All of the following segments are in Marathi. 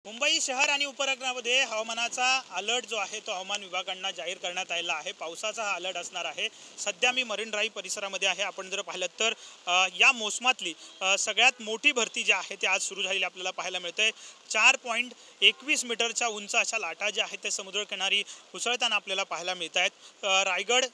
मुंबई शहर आणि उपनगरामध्ये हवामानाचा अलर्ट जो आहे तो हवामान विभागाकडून जाहीर करण्यात आलेला आहे। पावसाचा हा अलर्ट असणार आहे। सध्या मी मरीन ड्राइव्ह परिसरामध्ये आहे। आपण जर पाहिलं तर या मोसमातली सगळ्यात मोठी भरती जी आहे ती आज सुरू झालेली आपल्याला पाहायला मिळते। 4.21 मीटरच्या उंच अशा लाटा ज्या आहेत ते समुद्रकिनारी उसळताना आपल्याला पाहायला मिळत आहेत। रायगड,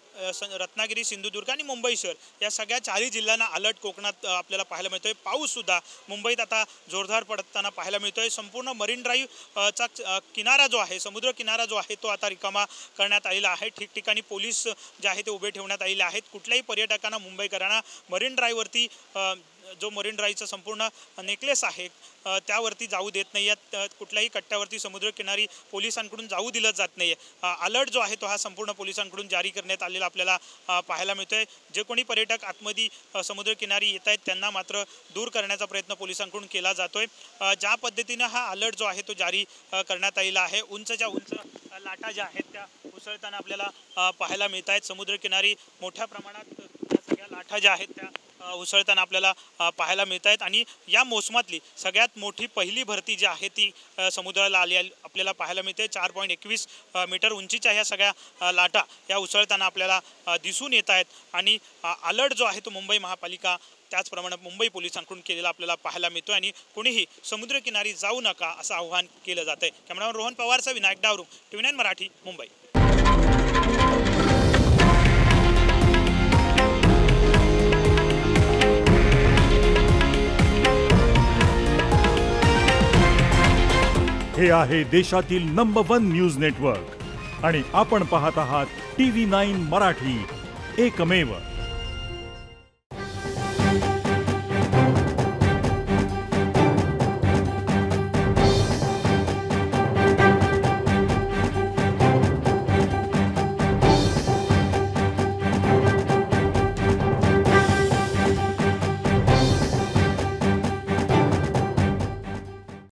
रत्नागिरी, सिंधुदुर्ग आणि मुंबई शहर या सगळ्या 4 जिल्ह्यांना अलर्ट कोकणात आपल्याला पाहायला मिळतोय। पाऊस सुद्धा मुंबईत आता जोरदार पडताना पाहायला मिळतोय। संपूर्ण मरीन ड्राइव्ह चा किनारा जो आहे, समुद्र किनारा जो आहे तो आता रिकामा करण्यात आलेला आहे। ठिकठिकाणी पोलीस जे आहे ते उभे ठेवण्यात आलेले आहेत। कुठल्याही पर्यटकांना, मुंबईकरांना मरीन ड्राइव्हवरती जो मरीन ड्राइव्हचा संपूर्ण नेकलेस आहे त्यावरती जाऊ देत नाही आहेत। कुठल्याही कट्ट्यावरती समुद्रकिनारी पोलिसांकडून जाऊ दिलं जात नाही आहे। अलर्ट जो आहे तो हा संपूर्ण पोलिसांकडून जारी करण्यात आलेला आपल्याला पाहायला मिळतोय। जे कोणी पर्यटक आतमध्ये समुद्रकिनारी येत आहेत त्यांना मात्र दूर करण्याचा प्रयत्न पोलिसांकडून केला जातोय। ज्या पद्धतीने हा अलर्ट जो आहे तो जारी करण्यात आलेला आहे, उंचच्या उंच लाटा ज्या आहेत त्या उसळताना आपल्याला पाहायला मिळत आहेत। समुद्रकिनारी मोठ्या प्रमाणात सगळ्या लाटा ज्या आहेत त्या उसळताना आपल्याला पाहायला मिळत आहेत आणि या मोसमातली सगळ्यात मोठी पहिली भरती जी आहे ती समुद्राला आली आपल्याला पाहायला मिळते। 4.21 मीटर उंचीच्या ह्या सगळ्या लाटा या उसळताना आपल्याला दिसून येत आहेत आणि अलर्ट जो आहे तो मुंबई महापालिका त्याचप्रमाणे मुंबई पोलिसांकडून केलेला आपल्याला पाहायला मिळतो आणि कोणीही समुद्रकिनारी जाऊ नका असं आवाहन केलं जातंय। कॅमेरामॅन रोहन पवारचा विनायक डावरू, TV9 मराठी, मुंबई। हे आहे देशातील नंबर 1 न्यूज नेटवर्क आणि आपण पाहत आहात TV9 मराठी, एकमेव।